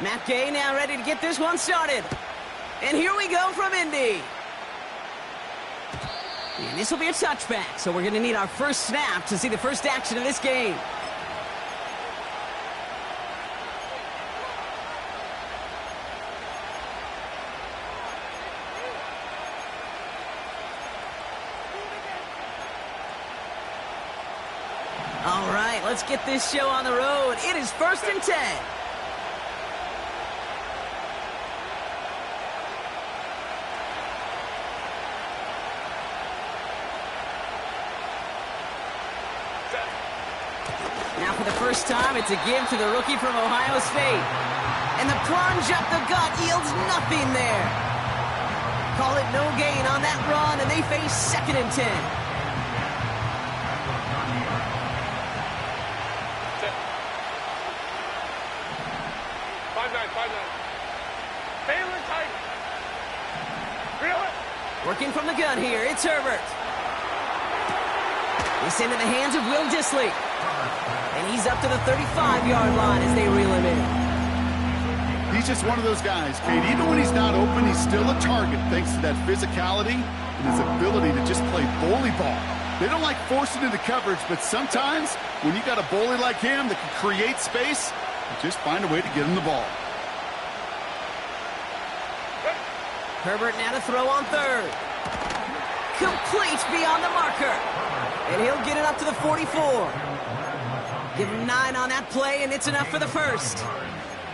Matt Gay now ready to get this one started. And here we go from Indy. And this will be a touchback, so we're going to need our first snap to see the first action of this game. All right, let's get this show on the road. It is 1st and 10. Now for the first time, it's a give to the rookie from Ohio State. And the plunge up the gut yields nothing there. Call it no gain on that run, and they face 2nd and 10. Working from the gun here, it's Herbert. It's into the hands of Will Dissly. And he's up to the 35-yard line as they reel him in. He's just one of those guys, Kate. Even when he's not open, he's still a target thanks to that physicality and his ability to just play bully ball. They don't like forcing into coverage, but sometimes when you got a bully like him that can create space, you just find a way to get him the ball. Herbert now to throw on 3rd. Complete beyond the marker. And he'll get it up to the 44. Give him 9 on that play, and it's enough for the first.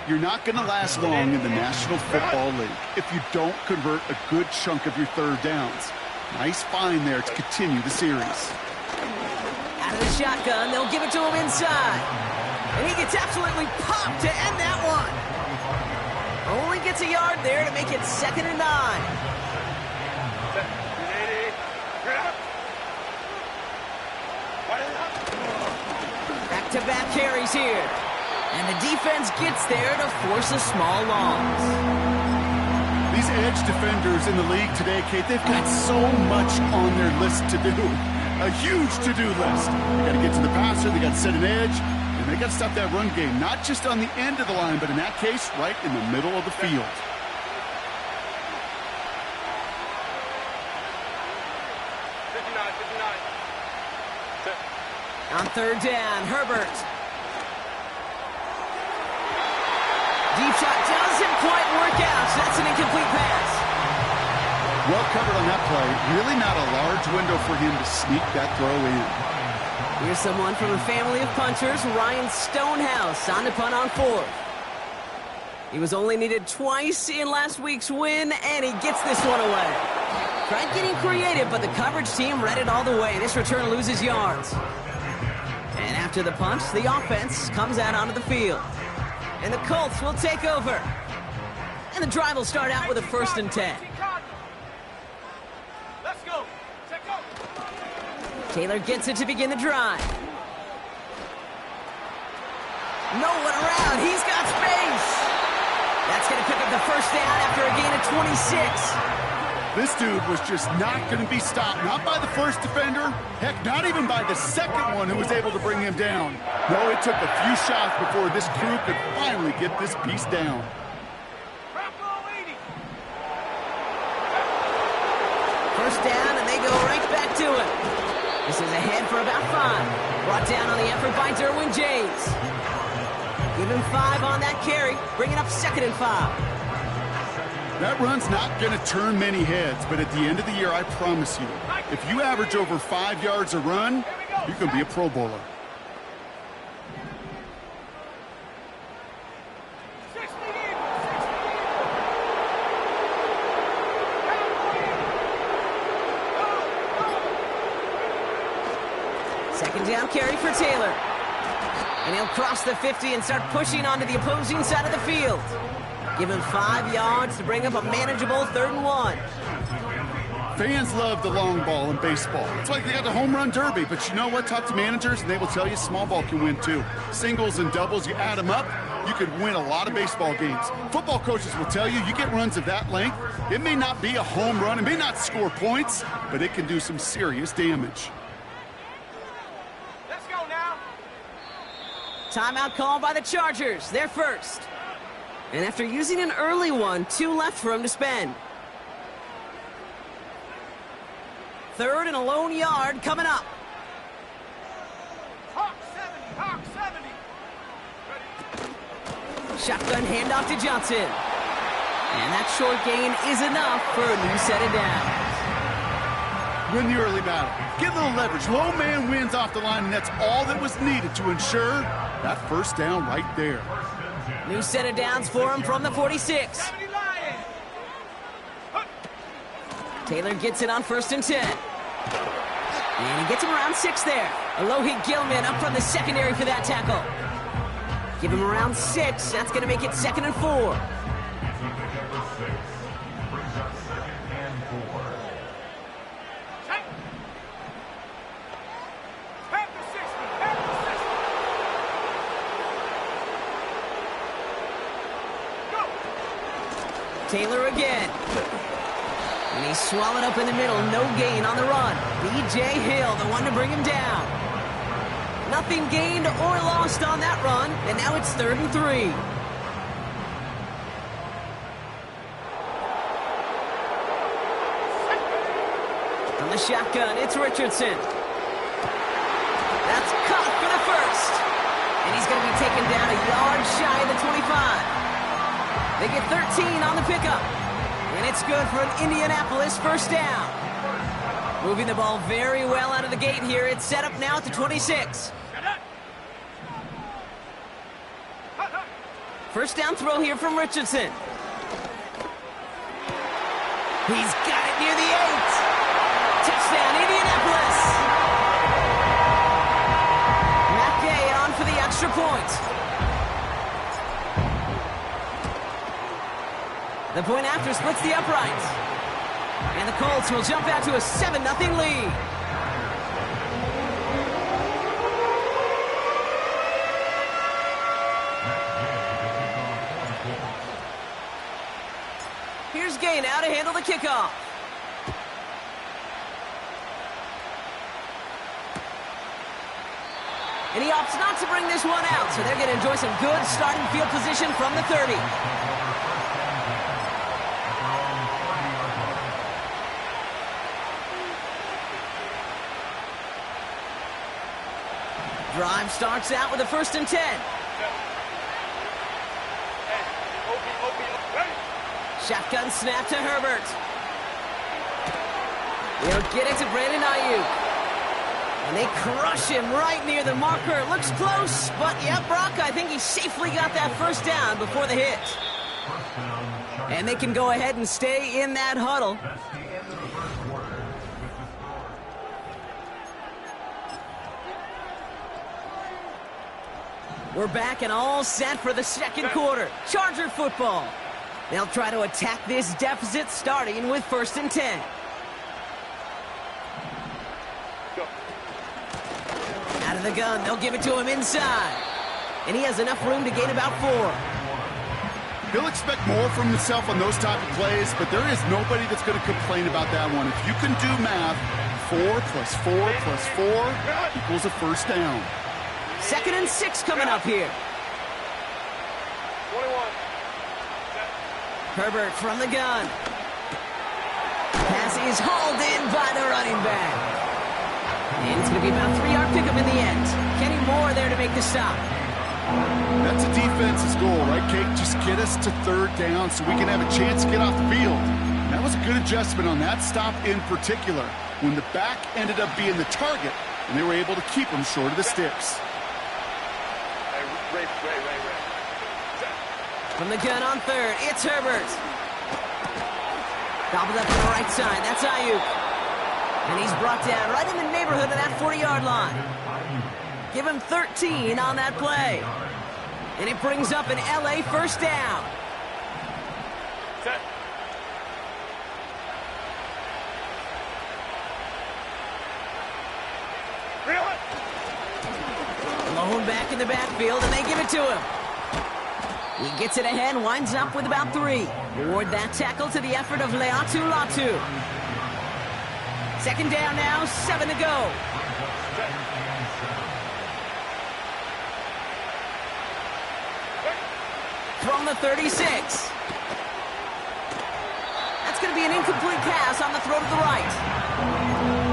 You're not going to last long in the National Football League if you don't convert a good chunk of your 3rd downs. Nice find there to continue the series. Out of the shotgun, they'll give it to him inside. And he gets absolutely popped to end that one. Only gets a yard there to make it 2nd and 9. Back-to-back carries here. And the defense gets there to force a small loss. These edge defenders in the league today, Kate, they've got so much on their list to do. A huge to-do list. They got to get to the passer, they got to set an edge, and they got to stop that run game, not just on the end of the line, but in that case, right in the middle of the field. On 3rd down, Herbert. Deep shot doesn't quite work out, so that's an incomplete pass. Well covered on that play. Really not a large window for him to sneak that throw in. Here's someone from a family of punchers, Ryan Stonehouse, on to punt on 4th. He was only needed twice in last week's win, and he gets this one away. Tried getting creative, but the coverage team read it all the way. This return loses yards. And after the punt, the offense comes out onto the field. And the Colts will take over. And the drive will start out with a 1st and 10. Let's go. Taylor gets it to begin the drive. No one around. He's got space. That's going to pick up the 1st down after a gain of 26. This dude was just not going to be stopped, not by the first defender, heck, not even by the 2nd one who was able to bring him down. No, it took a few shots before this crew could finally get this piece down. First down, and they go right back to it. This is ahead for about 5. Brought down on the effort by Derwin James. Give him 5 on that carry, bringing up 2nd and 5. That run's not going to turn many heads, but at the end of the year, I promise you, if you average over 5 yards a run, you can be a Pro Bowler. Second down carry for Taylor. And he'll cross the 50 and start pushing onto the opposing side of the field. Give him 5 yards to bring up a manageable 3rd and 1. Fans love the long ball in baseball. It's like they got the home run derby, but you know what? Talk to managers, and they will tell you small ball can win too. Singles and doubles, you add them up, you could win a lot of baseball games. Football coaches will tell you, you get runs of that length, it may not be a home run, it may not score points, but it can do some serious damage. Let's go now. Timeout called by the Chargers. They're first. And after using an early one, 2 left for him to spend. 3rd and a lone yard coming up. Hawk 70. Shotgun handoff to Johnson. And that short gain is enough for a new set of downs. Win the early battle. Get a little leverage. Low man wins off the line, and that's all that was needed to ensure that first down right there. New set of downs for him from the 46. 70 Lions. Taylor gets it on 1st and 10. And he gets him around 6 there. A low-hit Gilman up from the secondary for that tackle. Give him around 6. That's going to make it 2nd and 4. Taylor again. And he's swallowed up in the middle. No gain on the run. B.J. Hill, the one to bring him down. Nothing gained or lost on that run. And now it's 3rd and 3. From the shotgun, it's Richardson. That's caught for the first. And he's going to be taken down a yard shy of the 25. They get 13 on the pickup. And it's good for an Indianapolis first down. Moving the ball very well out of the gate here. It's set up now at the 26. First down throw here from Richardson. He's got it near the 8. Touchdown, Indianapolis. Mackay on for the extra point. The point after splits the uprights. And the Colts will jump out to a 7-0 lead. Here's Gay now to handle the kickoff. And he opts not to bring this one out, so they're going to enjoy some good starting field position from the 30. Drive starts out with a 1st and 10. Shotgun snap to Herbert. He'll get it to Brandon Ayuk. And they crush him right near the marker. Looks close, but yeah, Brock, I think he safely got that first down before the hit. And they can go ahead and stay in that huddle. We're back and all set for the second quarter. Charger football. They'll try to attack this deficit starting with 1st and 10. Out of the gun, they'll give it to him inside. And he has enough room to gain about 4. He'll expect more from himself on those type of plays, but there is nobody that's going to complain about that one. If you can do math, 4 plus 4 plus 4 equals a first down. 2nd and 6 coming up here. 21. Herbert from the gun. Pass is hauled in by the running back. And it's going to be about a 3-yard pickup in the end. Kenny Moore there to make the stop. That's a defense's goal, right, Kate? Just get us to 3rd down so we can have a chance to get off the field. And that was a good adjustment on that stop in particular, when the back ended up being the target, and they were able to keep him short of the sticks. Ray. From the gun on 3rd, it's Herbert. Gobbled up on the right side, that's Ayuk. And he's brought down right in the neighborhood of that 40-yard line. Give him 13 on that play. And it brings up an LA first down. Set. Lone back in the backfield, and they give it to him. He gets it ahead, winds up with about 3. Reward that tackle to the effort of Leatu Latu. 2nd down now, 7 to go. from the 36. That's going to be an incomplete pass on the throw to the right.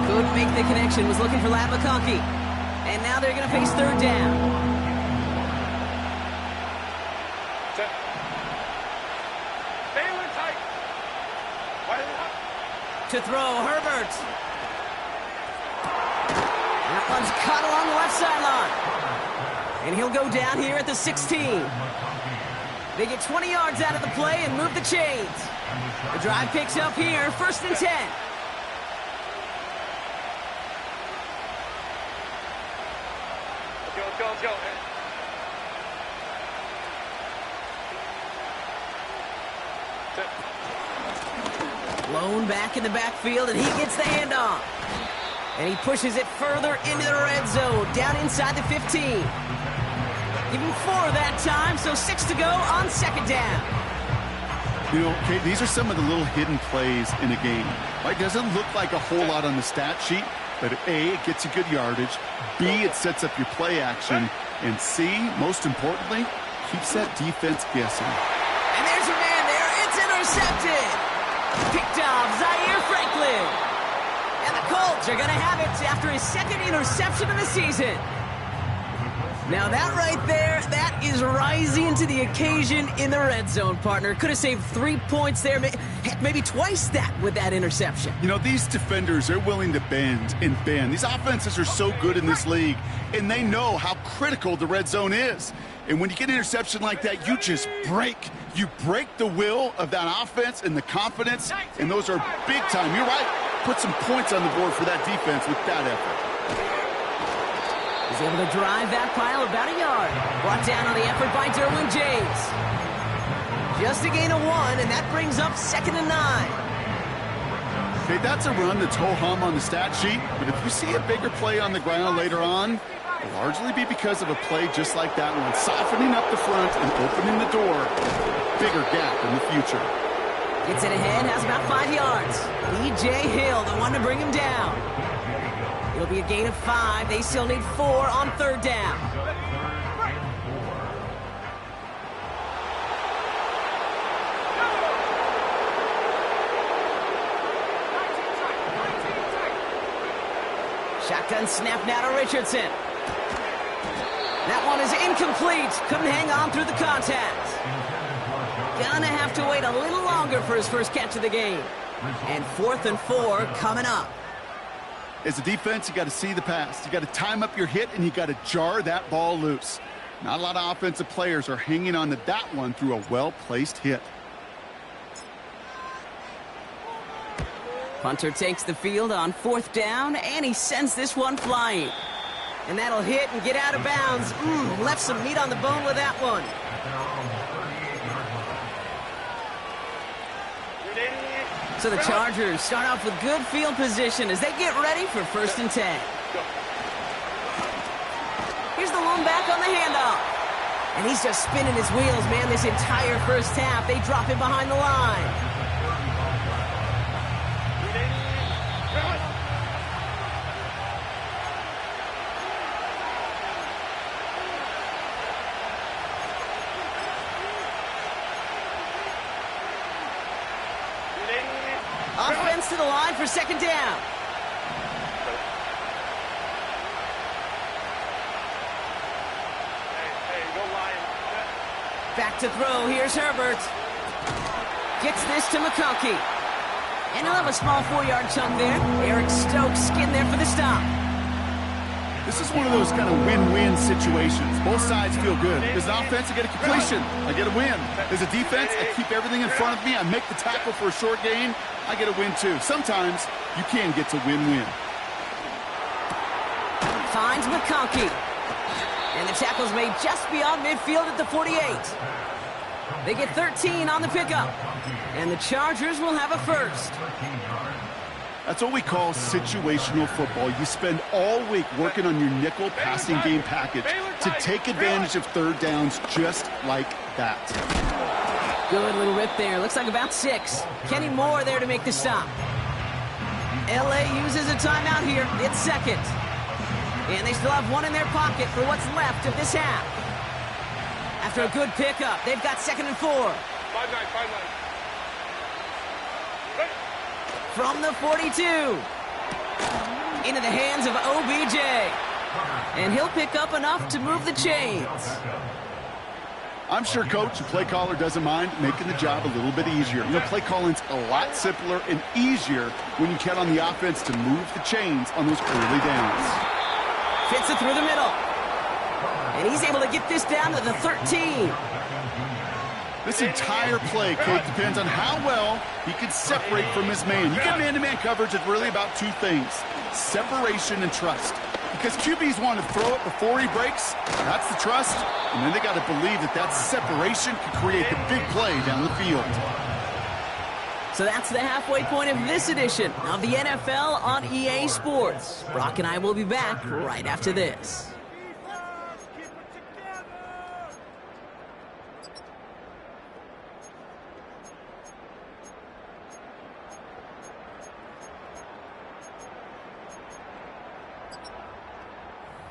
Couldn't make the connection, was looking for Ladd McConkey. And now they're going to face third down. To throw, Herbert. That one's caught along the left sideline. And he'll go down here at the 16. They get 20 yards out of the play and move the chains. The drive picks up here, 1st and 10. Let's go. Blown back in the backfield, and he gets the handoff. And he pushes it further into the red zone, down inside the 15. Give him 4 that time, so 6 to go on 2nd down. You know, okay, these are some of the little hidden plays in a game. Right? Doesn't look like a whole lot on the stat sheet, but A, it gets you good yardage. B, it sets up your play action. And C, most importantly, keeps that defense guessing. And there's your man there. It's intercepted. Picked off Zaire Franklin. And the Colts are going to have it after his 2nd interception of the season. Now that right there, that is rising to the occasion in the red zone, partner. Could have saved 3 points there, heck, maybe twice that with that interception. You know, these defenders, they're willing to bend and bend. These offenses are so good in this league, and they know how critical the red zone is. And when you get an interception like that, you just break. You break the will of that offense and the confidence, and those are big time. You're right. Put some points on the board for that defense with that effort. He's able to drive that pile about a yard. Brought down on the effort by Derwin James. Just a gain of 1, and that brings up 2nd and 9. Okay, that's a run that's ho-hum on the stat sheet, but if you see a bigger play on the ground later on, it'll largely be because of a play just like that one, softening up the front and opening the door. Bigger gap in the future. Gets it ahead, has about 5 yards. E.J. Hill, the one to bring him down. It'll be a gain of 5. They still need 4 on 3rd down. Shotgun snap now to Richardson. That one is incomplete. Couldn't hang on through the contact. Gonna have to wait a little longer for his first catch of the game. And 4th and 4 coming up. As a defense, you got to see the pass. You got to time up your hit, and you got to jar that ball loose. Not a lot of offensive players are hanging on to that one through a well-placed hit. Punter takes the field on 4th down, and he sends this one flying. And that'll hit and get out of bounds. Left some meat on the bone with that one. So the Chargers start off with good field position as they get ready for 1st and 10. Here's the lone back on the handoff. And he's just spinning his wheels, man, this entire first half. They drop him behind the line. Offense to the line for 2nd down. Back to throw. Here's Herbert. Gets this to McConkey. And he'll have a small 4-yard chunk there. Eric Stokes getting there for the stop. This is one of those kind of win-win situations. Both sides feel good. As an offense, I get a completion. I get a win. As a defense, I keep everything in front of me. I make the tackle for a short gain. I get a win, too. Sometimes you can get to win-win. Finds McConkey. And the tackle's made just beyond midfield at the 48. They get 13 on the pickup. And the Chargers will have a first. That's what we call situational football. You spend all week working on your nickel passing game package to take advantage of 3rd downs just like that. Good little rip there. Looks like about 6. Kenny Moore there to make the stop. L.A. uses a timeout here. It's 2nd. And they still have 1 in their pocket for what's left of this half. After a good pickup, they've got 2nd and 4. 5-9. Ready. From the 42. Into the hands of OBJ. And he'll pick up enough to move the chains. I'm sure coach and play caller doesn't mind making the job a little bit easier. You know, play calling's a lot simpler and easier when you count on the offense to move the chains on those early downs. Fits it through the middle. And he's able to get this down to the 13. This entire play, Kate, depends on how well he can separate from his man. You get man-to-man coverage, it's really about two things: separation and trust. Because QBs want to throw it before he breaks, that's the trust. And then they got to believe that that separation can create the big play down the field. So that's the halfway point of this edition of the NFL on EA Sports. Brock and I will be back right after this.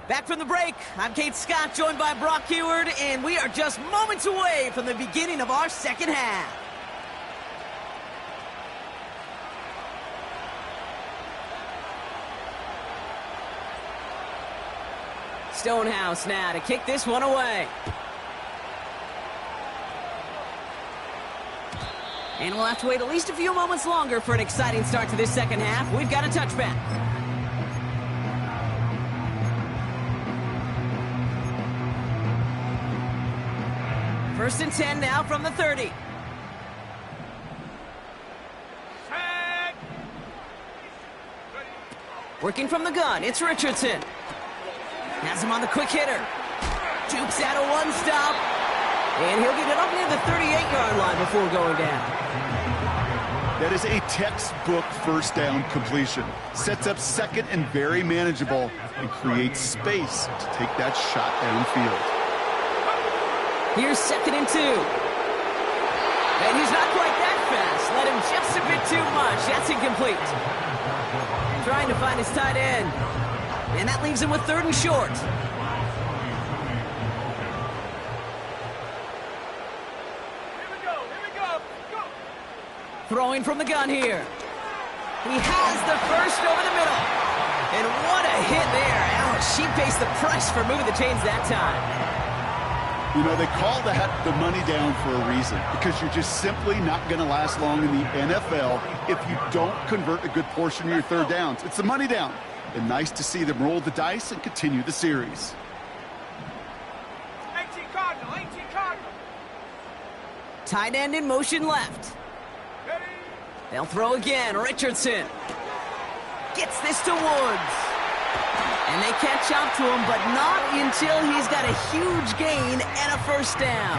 Back from the break, I'm Kate Scott, joined by Brock Heward, and we are just moments away from the beginning of our second half. Stonehouse now to kick this one away. And we'll have to wait at least a few moments longer for an exciting start to this second half. We've got a touchback. First and 10 now from the 30. Working from the gun, it's Richardson. Has him on the quick hitter. Jukes out a one stop. And he'll get it up near the 38-yard line before going down. That is a textbook first down completion. Sets up second and very manageable and creates space to take that shot downfield. Here's 2nd and 2. And he's not quite that fast. Let him just a bit too much. That's incomplete. Trying to find his tight end. And that leaves him with 3rd and short. Here we go. Go. Throwing from the gun here. He has the first over the middle. And what a hit there. Ouch, she faced the press for moving the chains that time. You know, they call that the money down for a reason, because you're just simply not going to last long in the NFL if you don't convert a good portion of your third downs. It's the money down. And nice to see them roll the dice and continue the series. 18 Cardinal. Tight end in motion left. Ready. They'll throw again. Richardson gets this to Woods. And they catch up to him, but not until he's got a huge gain and a first down.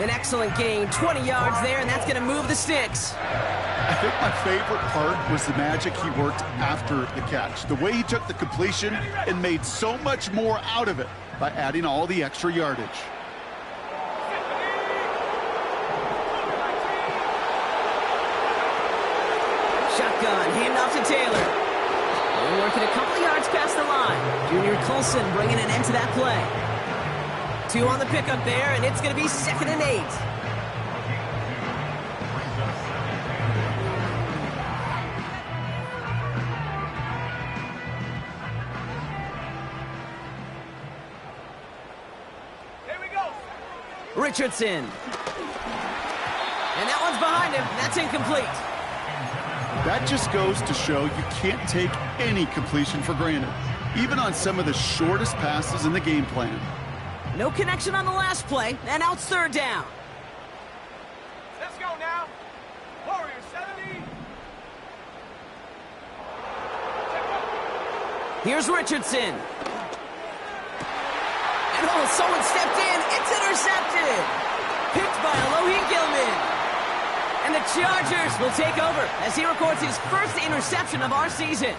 An excellent gain, 20 yards there, and that's going to move the sticks. I think my favorite part was the magic he worked after the catch. The way he took the completion and made so much more out of it by adding all the extra yardage. Shotgun, handoff to Taylor. They're working a couple of yards past the line. Junior Colson bringing an end to that play. 2 on the pickup there, and it's going to be 2nd and 8. Here we go. Richardson. And that one's behind him. That's incomplete. That just goes to show you can't take any completion for granted, even on some of the shortest passes in the game plan. No connection on the last play, and now it's 3rd down. Let's go now. Warriors 70. Here's Richardson. And someone stepped in. It's intercepted. Picked by Alohi Gilman. And the Chargers will take over as he records his first interception of our season.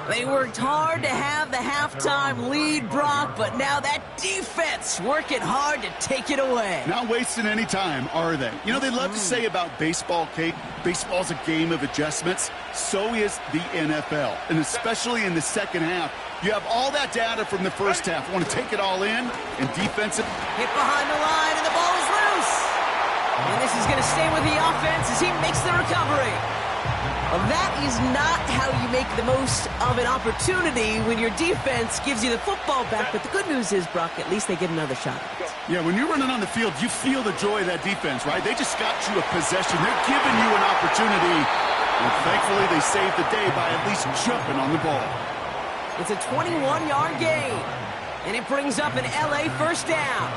They worked hard to have the halftime lead, Brock, but now that defense working hard to take it away. Not wasting any time, are they? You know, they love to say about baseball, Kate, baseball's a game of adjustments. So is the NFL, and especially in the second half. You have all that data from the first half. Want to take it all in, and defensive. Hit behind the line, and the ball is loose. And this is going to stay with the offense as he makes the recovery. Well, that is not how you make the most of an opportunity when your defense gives you the football back. But the good news is, Brock, at least they get another shot. Yeah, when you're running on the field, you feel the joy of that defense, right? They just got you a possession. They're giving you an opportunity. And thankfully, they saved the day by at least jumping on the ball. It's a 21-yard gain. And it brings up an LA first down.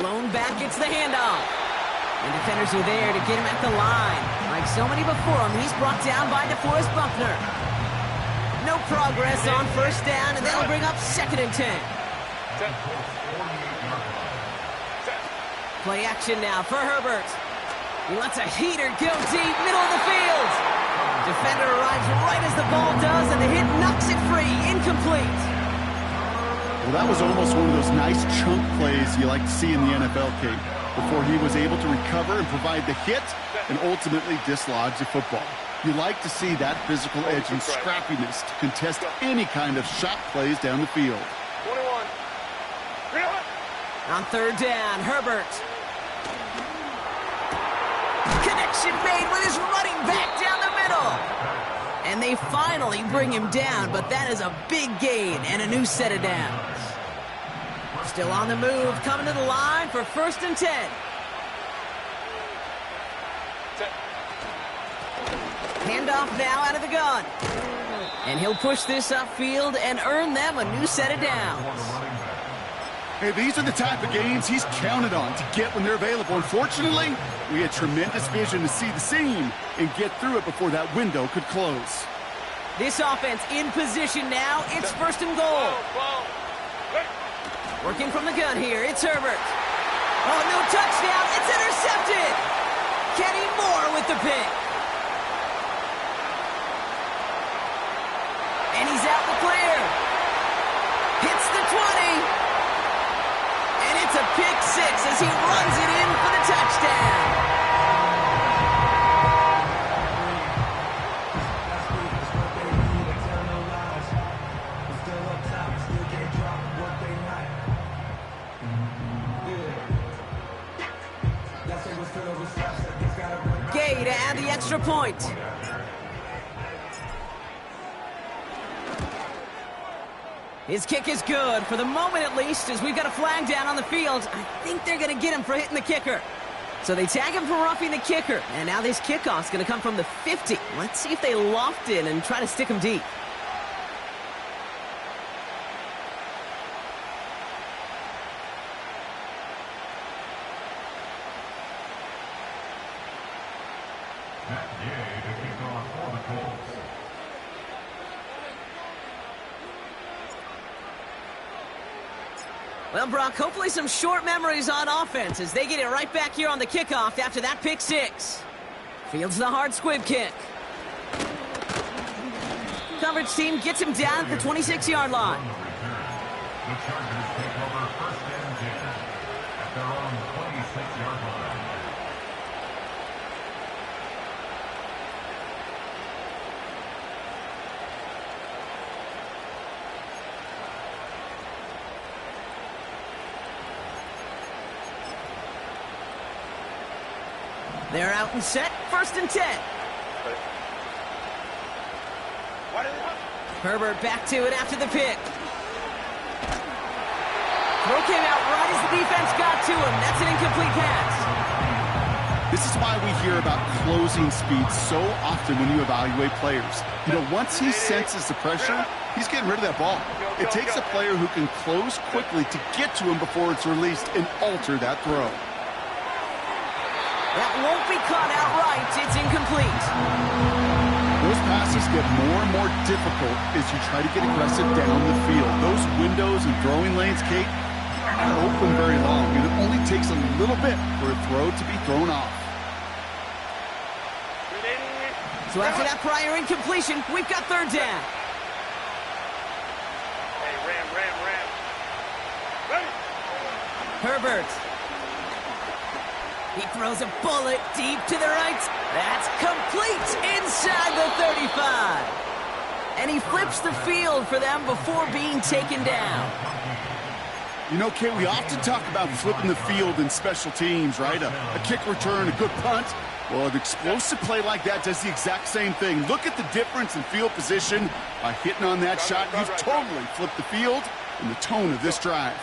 Blown back, gets the handoff. And defenders are there to get him at the line. Like so many before him, he's brought down by DeForest Buckner. No progress on first down, and that'll bring up 2nd and 10. Play action now for Herbert. He lets a heater go deep, middle of the field. Defender arrives right as the ball does, and the hit knocks it free. Incomplete. Well, that was almost one of those nice chunk plays you like to see in the NFL, Kate, before he was able to recover and provide the hit and ultimately dislodge the football. You like to see that physical edge and scrappiness to contest any kind of shot plays down the field. 21. On 3rd down, Herbert. Connection made with his running back down the middle. And they finally bring him down, but that is a big gain and a new set of downs. Still on the move, coming to the line for 1st and 10. Handoff now out of the gun. And he'll push this upfield and earn them a new set of downs. Hey, these are the type of games he's counted on to get when they're available. Unfortunately, we had tremendous vision to see the seam and get through it before that window could close. This offense in position now. It's 1st and goal. Working from the gun here. It's Herbert. Oh, no touchdown. It's intercepted. Kenny Moore with the pick. And he's out the clear. Hits the 20. And it's a pick 6 as he runs it in for the touchdown. Gay to add the extra point. His kick is good, for the moment at least, as we've got a flag down on the field. I think they're going to get him for hitting the kicker. So they tag him for roughing the kicker, and now this kickoff's going to come from the 50. Let's see if they loft in and try to stick him deep. Well, Brock, hopefully some short memories on offense as they get it right back here on the kickoff after that pick 6. Fields the hard squib kick. Coverage team gets him down at the 26-yard line. The Chargers take over 1st and 10 at their own 26-yard line. They're out and set, 1st and 10. Herbert back to it after the pick. Throw came out right as the defense got to him. That's an incomplete pass. This is why we hear about closing speed so often when you evaluate players. You know, once he senses the pressure, he's getting rid of that ball. It takes a player who can close quickly to get to him before it's released and alter that throw. That won't be caught outright. It's incomplete. Those passes get more and more difficult as you try to get aggressive down the field. Those windows and throwing lanes, Kate, not open very long, and it only takes a little bit for a throw to be thrown off. So after that prior incompletion, we've got third down. Hey, ram. Ready? Herbert. He throws a bullet deep to the right. That's complete inside the 35. And he flips the field for them before being taken down. You know, Kate, we often talk about flipping the field in special teams, right? A kick return, a good punt. Well, an explosive play like that does the exact same thing. Look at the difference in field position. By hitting on that shot, you've totally flipped the field and the tone of this drive.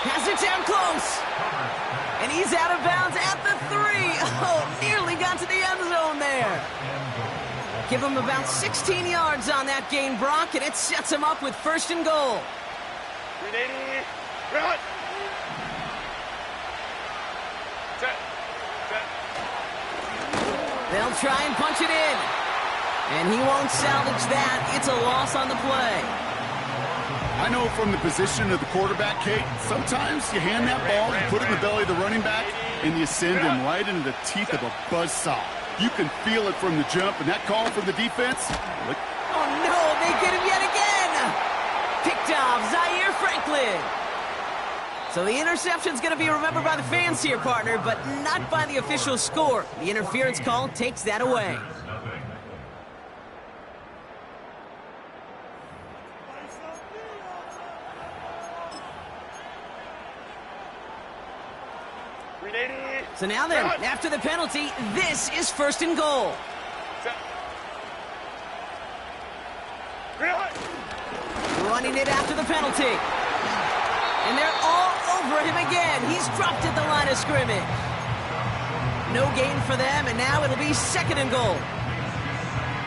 Has it down close. And he's out of bounds at the 3. Oh, nearly got to the end zone there. Give him about 16 yards on that gain, Brock, and it sets him up with first and goal. 380. Run. Set. They'll try and punch it in. And he won't salvage that. It's a loss on the play. I know from the position of the quarterback, Kate, sometimes you hand that ball, you put it in the belly of the running back, and you send him right into the teeth of a buzzsaw. You can feel it from the jump, and that call from the defense. Oh, no, they get him yet again. Picked off Zaire Franklin. So the interception's going to be remembered by the fans here, partner, but not by the official score. The interference call takes that away. So now then, after the penalty, this is first and goal. Running it after the penalty. And they're all over him again. He's dropped at the line of scrimmage. No gain for them, and now it'll be second and goal.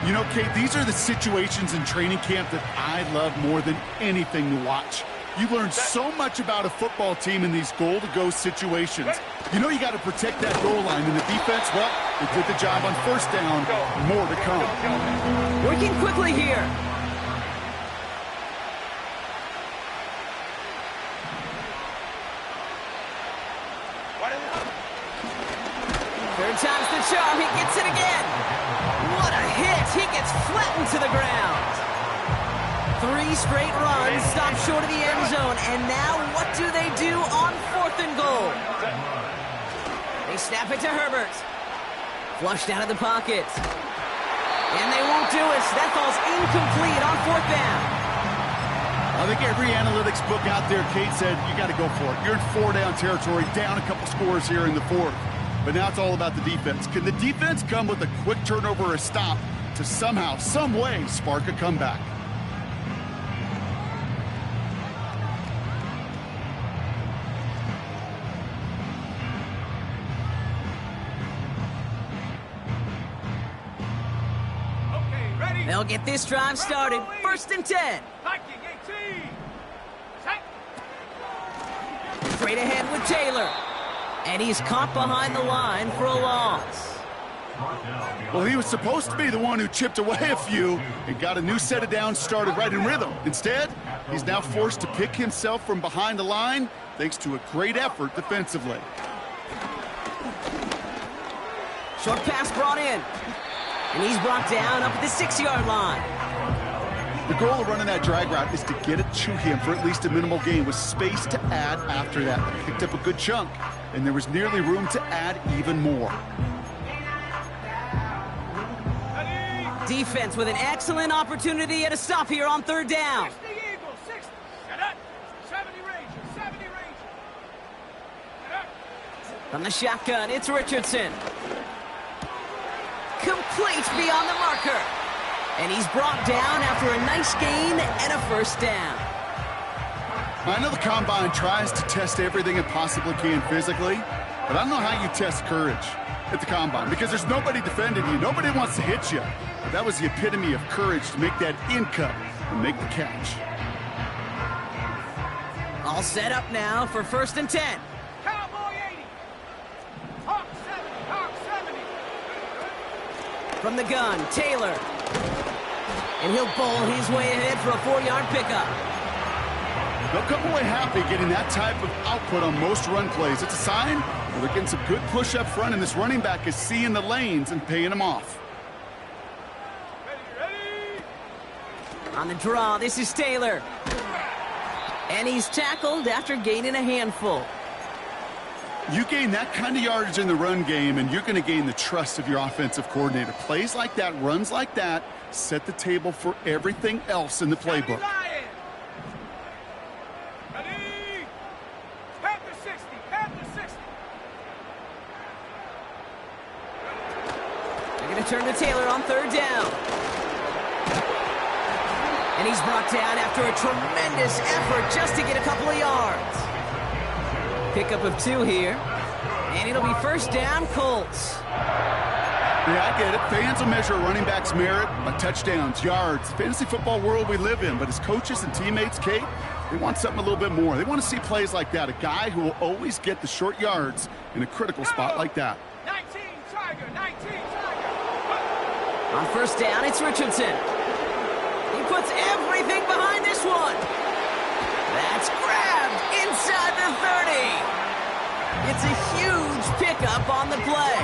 You know, Kate, these are the situations in training camp that I love more than anything to watch. You learn so much about a football team in these goal-to-go situations. You know you got to protect that goal line, and the defense, well, they did the job on first down. More to come. Working quickly here. Third time's the charm. He gets it again. What a hit. He gets flattened to the ground. 3 straight runs, stop short of the end zone, and now what do they do on fourth and goal? They snap it to Herbert. Flushed out of the pocket. And they won't do it. That ball's incomplete on fourth down. I think every analytics book out there, Kate, said you got to go for it. You're in 4-down territory, down a couple scores here in the fourth. But now it's all about the defense. Can the defense come with a quick turnover or a stop to somehow, some way, spark a comeback? They'll get this drive started. First and 10. Straight ahead with Taylor. And he's caught behind the line for a loss. Well, he was supposed to be the one who chipped away a few and got a new set of downs started right in rhythm. Instead, he's now forced to pick himself from behind the line thanks to a great effort defensively. Short pass brought in. And he's brought down up at the 6-yard line. The goal of running that drag route is to get it to him for at least a minimal gain with space to add after that. Picked up a good chunk, and there was nearly room to add even more. Defense with an excellent opportunity at a stop here on third down. 60 Eagles, 60. Set up. 70 Rangers, 70 Rangers. Set up. From the shotgun, it's Richardson. Complete beyond the marker. And he's brought down after a nice gain and a first down. I know the Combine tries to test everything it possibly can physically, but I don't know how you test courage at the Combine because there's nobody defending you. Nobody wants to hit you. But that was the epitome of courage to make that in cut and make the catch. All set up now for first and 10. Cowboy 80. Hawk 70. Hawk 70. From the gun, Taylor. And he'll bowl his way ahead for a 4-yard pickup. They'll come away happy getting that type of output on most run plays. It's a sign that they're getting some good push up front, and this running back is seeing the lanes and paying them off. Ready. On the draw, this is Taylor. And he's tackled after gaining a handful. You gain that kind of yardage in the run game, and you're going to gain the trust of your offensive coordinator. Plays like that, runs like that, set the table for everything else in the playbook. Ready. Panther 60. Panther 60. They're going to turn to Taylor on 3rd down. And he's brought down after a tremendous effort just to get a couple of yards. Pickup of 2 here. And it'll be 1st down, Colts. Yeah, I get it. Fans will measure a running back's merit by touchdowns, yards, the fantasy football world we live in. But as coaches and teammates, Kate, they want something a little bit more. They want to see plays like that. A guy who will always get the short yards in a critical spot like that. 19 Tiger. 19 Tiger. On 1st down, it's Richardson. He puts everything behind this one. That's grabbed inside the 30. It's a huge pickup on the play.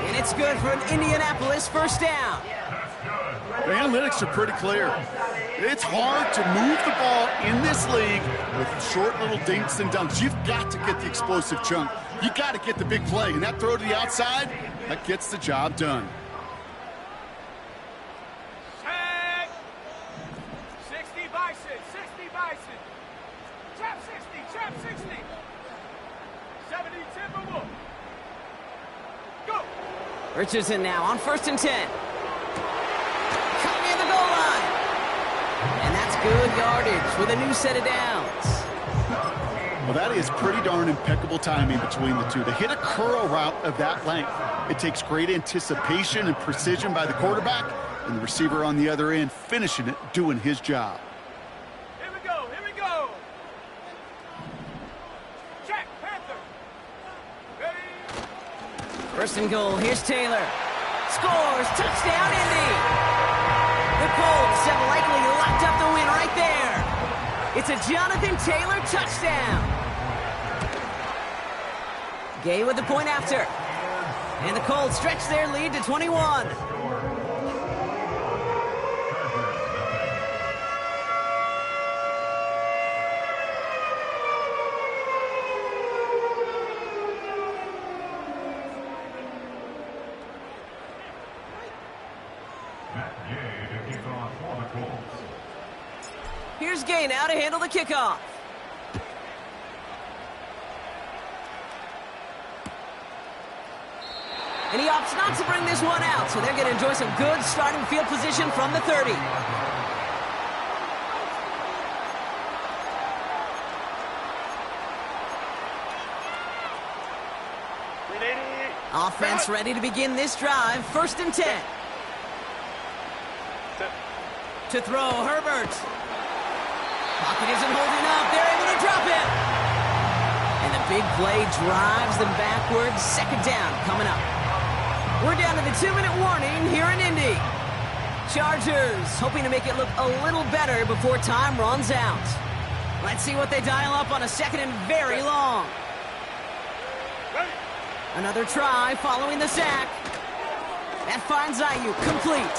And it's good for an Indianapolis 1st down. The analytics are pretty clear. It's hard to move the ball in this league with short little dinks and dunks. You've got to get the explosive chunk. You got to get the big play. And that throw to the outside, that gets the job done. Set. 60 Bison. 60 Bison. Trap 60. Trap 60. 70 Timberwolf. Go. Richardson now on 1st and 10. Cut near the goal line. And that's good yardage with a new set of downs. Well, that is pretty darn impeccable timing between the two. To hit a curl route of that length, it takes great anticipation and precision by the quarterback, and the receiver on the other end finishing it, doing his job. Here we go. Here we go. Check. Panther. Ready. 1st and goal. Here's Taylor. Scores. Touchdown, Indy. The Colts have likely locked up the win right there. It's a Jonathan Taylor touchdown. Gay with the point after. And the Colts stretch their lead to 21. Here's Gay now to handle the kickoff. And he opts not to bring this one out, so they're going to enjoy some good starting field position from the 30. Offense ready to begin this drive. 1st and 10. To throw, Herbert. Pocket isn't holding up. They're able to drop it. And the big play drives them backwards. 2nd down coming up. We're down to the 2-minute warning here in Indy. Chargers hoping to make it look a little better before time runs out. Let's see what they dial up on a 2nd and very long. Another try following the sack. That finds Ayuk complete.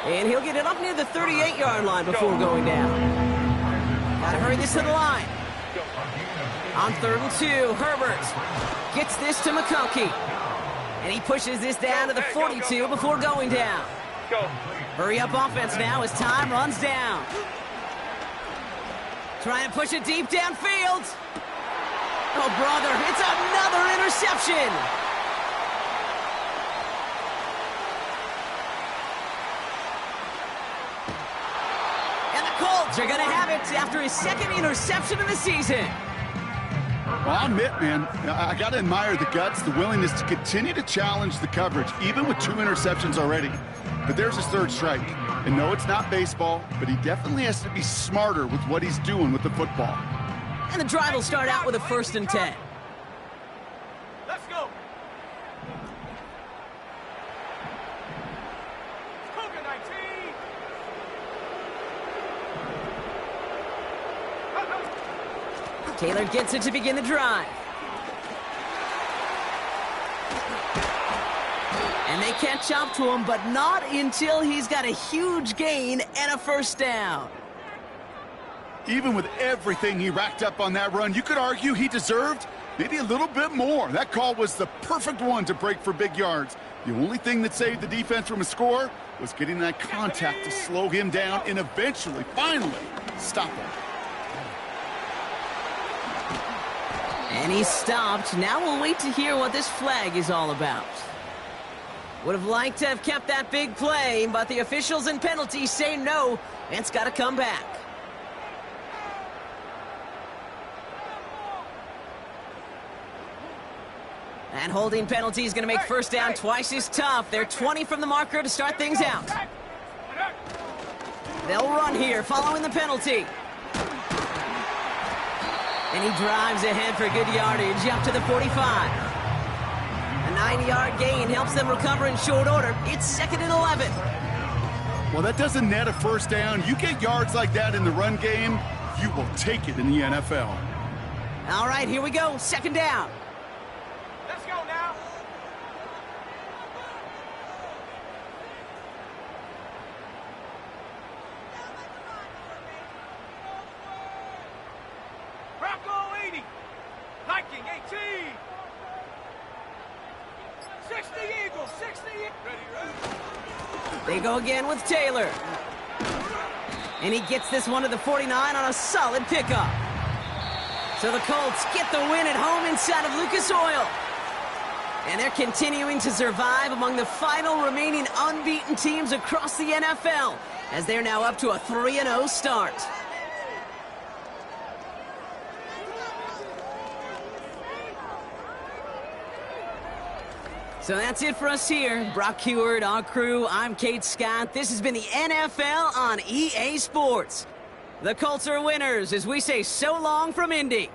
And he'll get it up near the 38-yard line before going down. Gotta hurry this to the line. On 3rd and 2, Herbert gets this to McConkey. And he pushes this down to the 42 before going down. Hurry up offense now as time runs down. Trying to push it deep downfield. Oh, brother, it's another interception. And the Colts are going to have it after his 2nd interception of the season. Well, I'll admit, man, I got to admire the guts, the willingness to continue to challenge the coverage, even with 2 interceptions already. But there's his 3rd strike. And no, it's not baseball, but he definitely has to be smarter with what he's doing with the football. And the drive will start out with a 1st and 10. Let's go. Cougar 19. Taylor gets it to begin the drive. And they catch up to him, but not until he's got a huge gain and a first down. Even with everything he racked up on that run, you could argue he deserved maybe a little bit more. That call was the perfect one to break for big yards. The only thing that saved the defense from a score was getting that contact to slow him down and eventually, finally, stop him. And he stopped. Now we'll wait to hear what this flag is all about. Would have liked to have kept that big play, but the officials and penalties say no. It's got to come back. And holding penalty is going to make first down twice as tough. They're 20 from the marker to start things out. They'll run here following the penalty. And he drives ahead for good yardage up to the 45. A 9-yard gain helps them recover in short order. It's 2nd and 11. Well, that doesn't net a first down. You get yards like that in the run game, you will take it in the NFL. All right, here we go. 2nd down. Let's go now. Bronco 80. Viking 18. 60 Eagles, 60. Ready. They go again with Taylor. And he gets this one to the 49 on a solid pickup. So the Colts get the win at home inside of Lucas Oil. And they're continuing to survive among the final remaining unbeaten teams across the NFL, as they're now up to a 3-0 start. So that's it for us here. Brock Heward, our crew, I'm Kate Scott. This has been the NFL on EA Sports. The Colts are winners as we say so long from Indy.